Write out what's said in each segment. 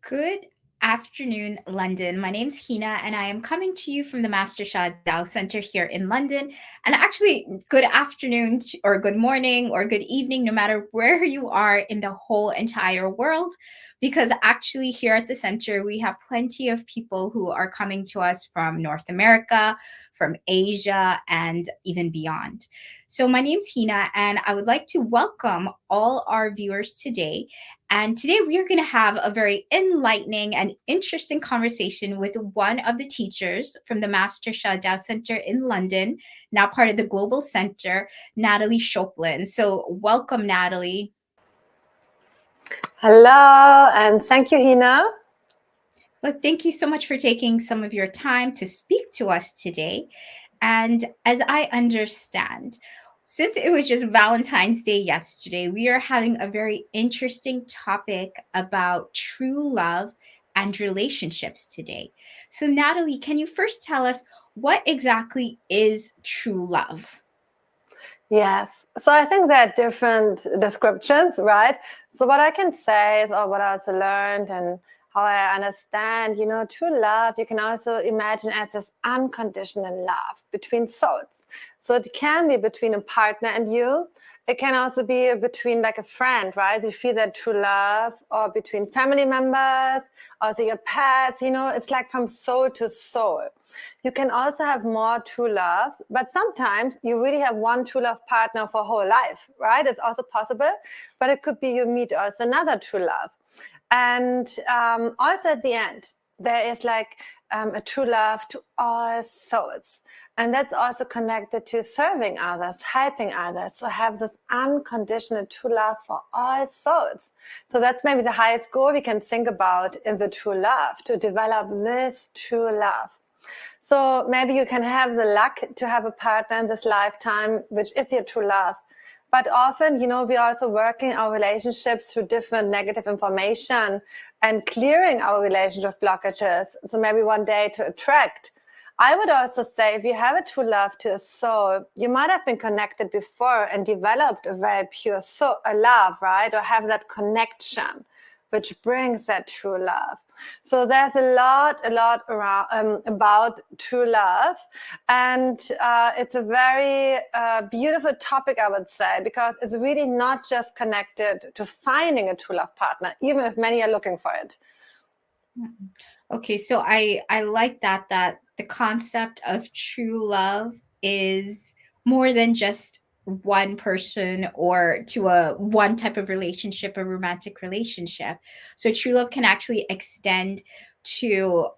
Good afternoon, London. My name's Hina, and I am coming to you from the Master Shah Tao Center here in London. And actually, good afternoon, or good morning, or good evening, no matter where you are in the whole entire world. Because actually, here at the center, we have plenty of people who are coming to us from North America, from Asia, and even beyond. So, my name's Hina, and I would like to welcome all our viewers today. And today we are going to have a very enlightening and interesting conversation with one of the teachers from the Master Shah Dao Center in London, now part of the Global Center, Natalie Shoplin. So welcome, Natalie. Hello, and thank you, Hina. Well, thank you so much for taking some of your time to speak to us today. And as I understand, since it was just Valentine's Day yesterday, we are having a very interesting topic about true love and relationships today. So, Natalie, can you first tell us what exactly is true love? Yes, so I think there are different descriptions, right? So what I can say is, or what I also learned and how I understand, true love, you can also imagine as this unconditional love between souls. So it can be between a partner and you. It can also be between like a friend, right? You feel that true love, or between family members, also your pets, it's like from soul to soul. You can also have more true loves, but sometimes you really have one true love partner for whole life, right? It's also possible, but it could be you meet also another true love. And also at the end, there is like a true love to all souls. And that's also connected to serving others, helping others. So have this unconditional true love for all souls. So that's maybe the highest goal we can think about in the true love, to develop this true love. So maybe you can have the luck to have a partner in this lifetime, which is your true love. But often, we're also working our relationships through different negative information and clearing our relationship blockages. So maybe one day to attract. I would also say if you have a true love to a soul, you might have been connected before and developed a very pure soul, a love, right? Or have that connection, which brings that true love. So there's a lot around about true love, and it's a very beautiful topic, I would say, because it's really not just connected to finding a true love partner, even if many are looking for it. Okay, so I like that the concept of true love is more than just one person or to a one type of relationship, a romantic relationship. So true love can actually extend to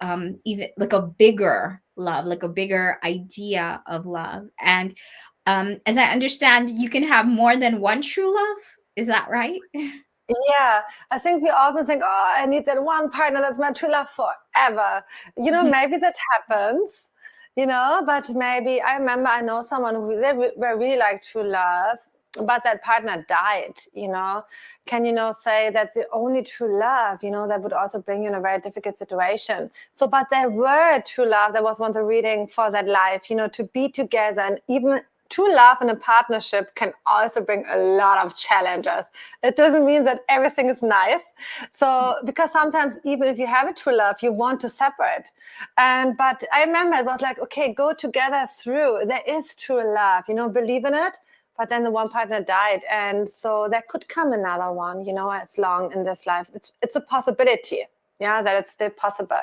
even like a bigger love, like a bigger idea of love. And as I understand, you can have more than one true love. Is that right? Yeah, I think we often think, oh, I need that one partner that's my true love forever. Maybe that happens, but maybe I remember I know someone who they were really like true love, but that partner died. Can say that's the only true love, that would also bring you in a very difficult situation. So, but there were true love. There was once a reading for that life, to be together, and even true love in a partnership can also bring a lot of challenges. It doesn't mean that everything is nice. So, because sometimes even if you have a true love, you want to separate. But I remember it was like, okay, go together through. There is true love, believe in it. But then the one partner died. And so there could come another one, as long in this life. It's a possibility, that it's still possible.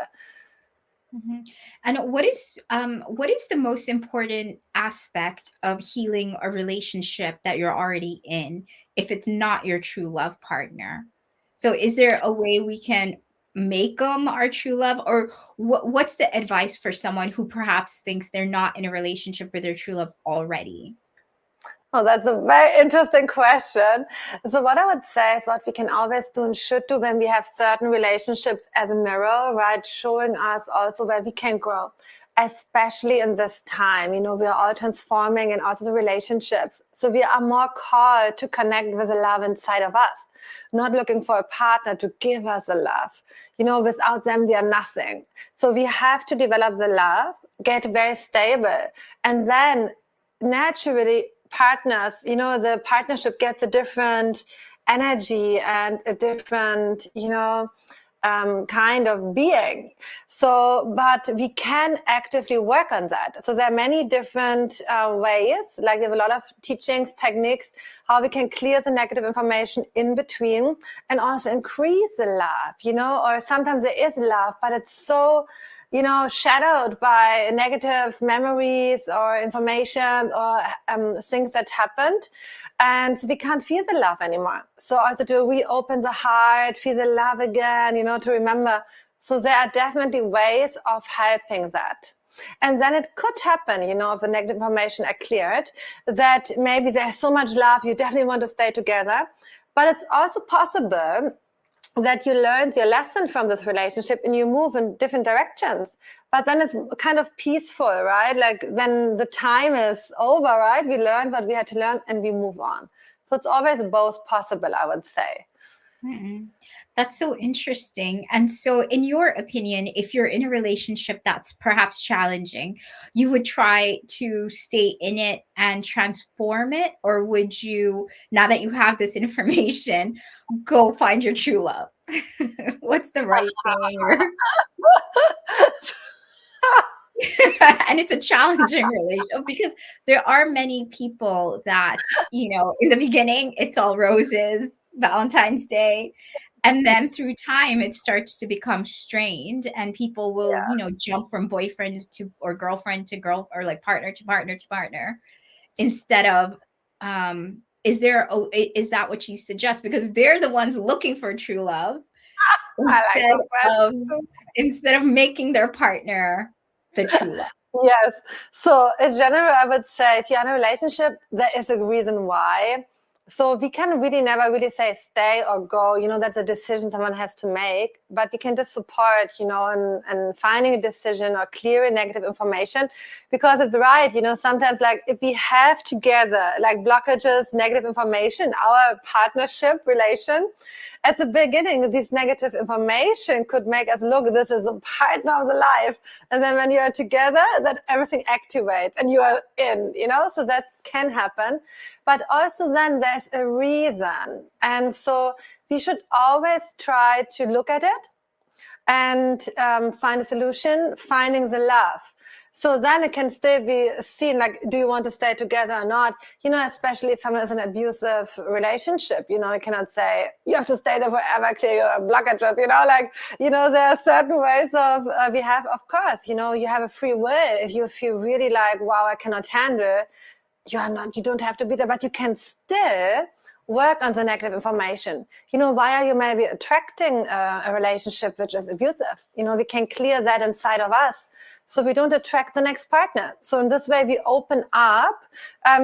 Mm-hmm. And what is the most important aspect of healing a relationship that you're already in if it's not your true love partner? So is there a way we can make them our true love, or what's the advice for someone who perhaps thinks they're not in a relationship with their true love already? Oh, that's a very interesting question. So what I would say is what we can always do and should do when we have certain relationships as a mirror, right? Showing us also where we can grow, especially in this time. We are all transforming and also the relationships. So we are more called to connect with the love inside of us, not looking for a partner to give us the love. Without them, we are nothing. So we have to develop the love, get very stable, and then naturally partners, the partnership gets a different energy and a different, kind of being. So, but we can actively work on that. So there are many different ways, like we have a lot of teachings, techniques, how we can clear the negative information in between and also increase the love, or sometimes there is love, but it's so, shadowed by negative memories or information or things that happened. And we can't feel the love anymore. So also to reopen the heart, feel the love again, to remember. So there are definitely ways of helping that. And then it could happen, if the negative information are cleared, that maybe there's so much love, you definitely want to stay together. But it's also possible that you learned your lesson from this relationship and you move in different directions. But then it's kind of peaceful, right? Like then the time is over, right? We learned what we had to learn and we move on. So it's always both possible, I would say. Mm-mm. That's so interesting. And so, in your opinion, if you're in a relationship that's perhaps challenging, you would try to stay in it and transform it? Or would you, now that you have this information, go find your true love? What's the right thing? Or and it's a challenging relationship because there are many people that, in the beginning, it's all roses, Valentine's Day. And then through time, it starts to become strained, and people will, jump from boyfriend to or girlfriend to girl, or like partner to partner to partner, instead of, is that what you suggest? Because they're the ones looking for true love I like instead the of question. making their partner the true love. Yes. So in general, I would say if you're in a relationship, there is a reason why. So we can really never really say stay or go, that's a decision someone has to make, but we can just support, and finding a decision or clearing negative information, because it's right, sometimes like if we have together like blockages, negative information, our partnership relation, at the beginning, this negative information could make us look, this is a partner of the life. And then when you are together, that everything activates and you are in, so that can happen. But also then there's a reason. And so we should always try to look at it and find a solution, finding the love. So then it can still be seen, like, do you want to stay together or not? Especially if someone is in an abusive relationship, you cannot say, you have to stay there forever, clear your blockages, there are certain ways of, we have, of course, you have a free will. If you feel really like, wow, I cannot handle, you don't have to be there, but you can still work on the negative information. Why are you maybe attracting a relationship which is abusive? We can clear that inside of us so we don't attract the next partner. So in this way, we open up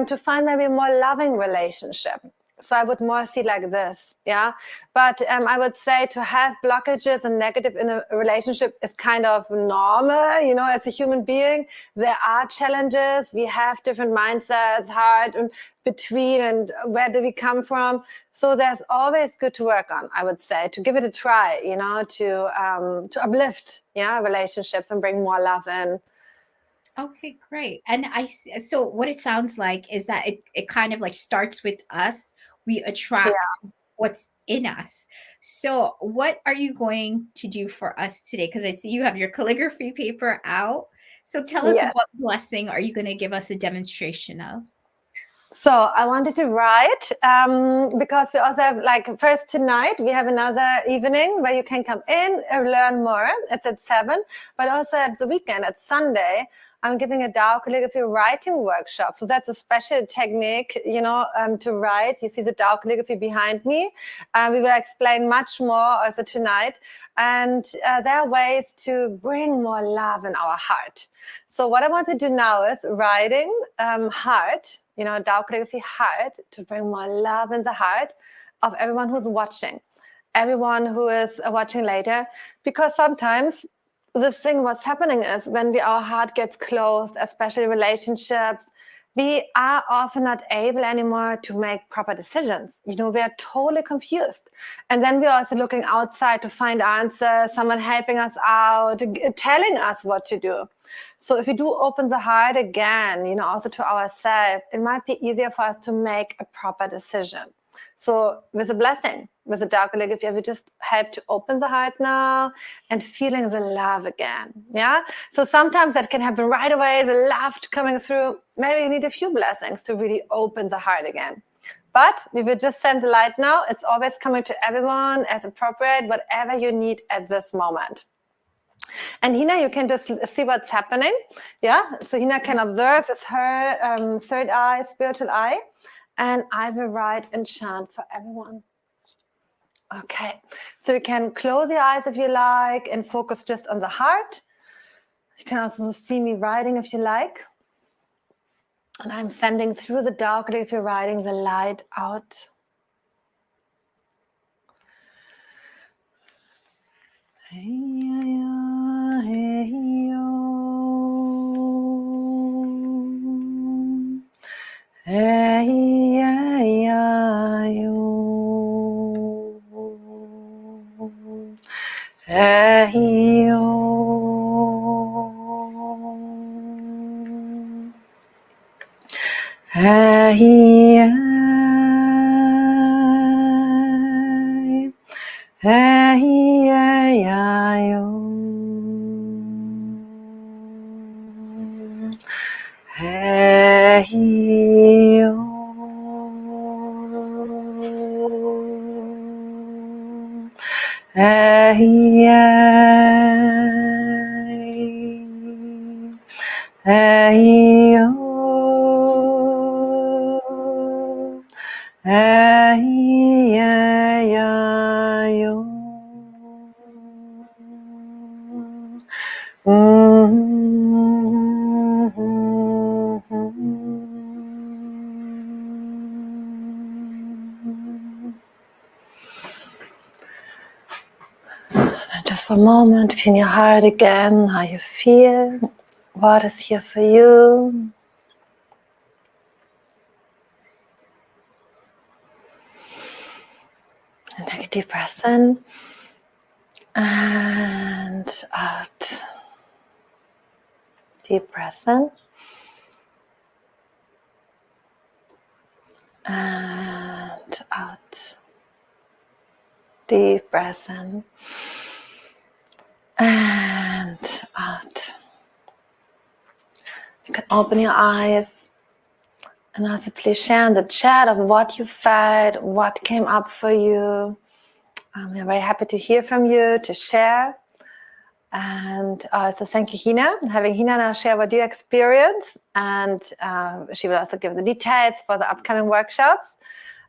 to find maybe a more loving relationship. So I would more see like this, yeah. But I would say to have blockages and negative in a relationship is kind of normal, as a human being. There are challenges. We have different mindsets, hard and between, and where do we come from? So there's always good to work on, I would say, to give it a try, to uplift, relationships and bring more love in. Okay, great. And so what it sounds like is that it kind of like starts with us. We attract what's in us. So what are you going to do for us today? Because I see you have your calligraphy paper out. So tell us, Yes. what blessing are you going to give us a demonstration of? So I wanted to write because we also have, like, first tonight we have another evening where you can come in and learn more. It's at 7, but also at the weekend, at Sunday, I'm giving a Tao calligraphy writing workshop. So that's a special technique, to write. You see the Tao calligraphy behind me. We will explain much more also tonight. And there are ways to bring more love in our heart. So what I want to do now is writing heart, Tao calligraphy heart, to bring more love in the heart of everyone who's watching, everyone who is watching later, because sometimes this thing, what's happening is when our heart gets closed, especially relationships, we are often not able anymore to make proper decisions. We are totally confused. And then we're also looking outside to find answers, someone helping us out, telling us what to do. So if we do open the heart again, also to ourselves, it might be easier for us to make a proper decision. So with a blessing, with the Tao calligraphy, I would just help to open the heart now and feeling the love again. Yeah. So sometimes that can happen right away, the love coming through. Maybe you need a few blessings to really open the heart again. But we will just send the light now. It's always coming to everyone as appropriate, whatever you need at this moment. And Hina, you can just see what's happening. Yeah. So Hina can observe with her third eye, spiritual eye. And I will write and chant for everyone. Okay, so you can close your eyes if you like and focus just on the heart. You can also see me writing if you like. And I'm sending through the dark if you're writing the light out. Just for a moment, feel your heart again, how you feel, what is here for you. And take a deep breath in and out. Deep breath in and out. Deep breath in and out. You can open your eyes and also please share in the chat of what you felt, what came up for you. We're very happy to hear from you, to share. And so thank you, Hina. Having Hina now share what you experience. And she will also give the details for the upcoming workshops.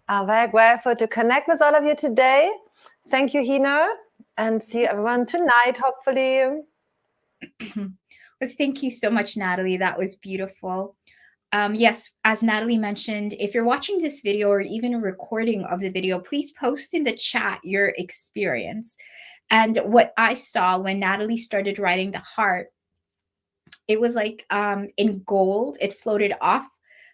Very grateful to connect with all of you today. Thank you, Hina. And see you everyone tonight, hopefully. Well, thank you so much, Natalie. That was beautiful. Yes, as Natalie mentioned, if you're watching this video or even a recording of the video, please post in the chat your experience. And what I saw when Natalie started writing the heart, it was like in gold, it floated off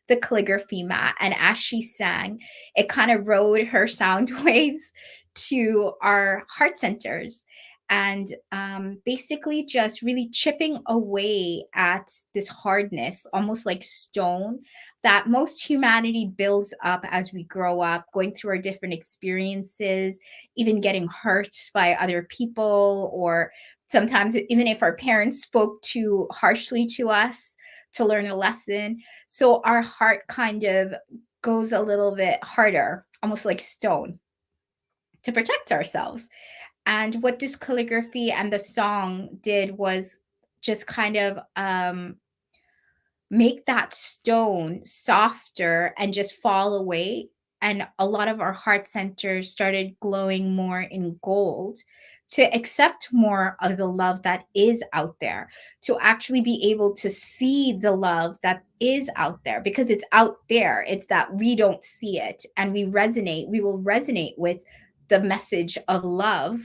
the calligraphy mat. And as she sang, it kind of rode her sound waves to our heart centers and basically just really chipping away at this hardness, almost like stone, that most humanity builds up as we grow up, going through our different experiences, even getting hurt by other people, or sometimes even if our parents spoke too harshly to us to learn a lesson. So our heart kind of goes a little bit harder, almost like stone, to protect ourselves. And what this calligraphy and the song did was just kind of make that stone softer and just fall away. And a lot of our heart centers started glowing more in gold to accept more of the love that is out there, to actually be able to see the love that is out there, because it's out there. It's that we don't see it, and we will resonate with the message of love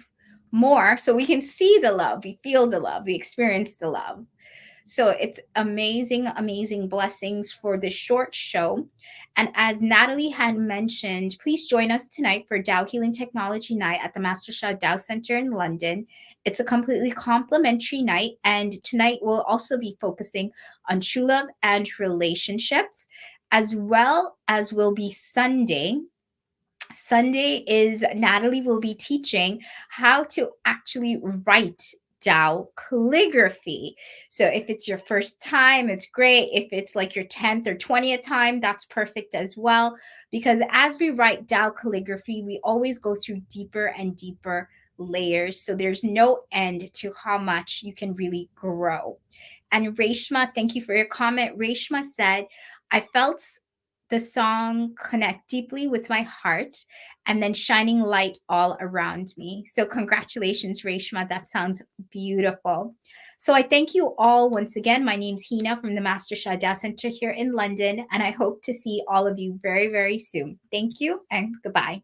more, so we can see the love, we feel the love, we experience the love. So it's amazing, amazing blessings for this short show. And as Natalie had mentioned, please join us tonight for Tao Healing Technology Night at the Master Shah Tao Center in London. It's a completely complimentary night. And tonight we'll also be focusing on true love and relationships, as well as will be Sunday, Sunday is Natalie will be teaching how to actually write Tao calligraphy. So if it's your first time, it's great. If it's like your 10th or 20th time, that's perfect as well. Because as we write Tao calligraphy, we always go through deeper and deeper layers. So there's no end to how much you can really grow. And Reshma, thank you for your comment. Reshma said, I felt the song connect deeply with my heart and then shining light all around me. So, congratulations, Reshma. That sounds beautiful. So, I thank you all once again. My name's Hina from the Master Shah Jazz Center here in London, and I hope to see all of you very, very soon. Thank you and goodbye.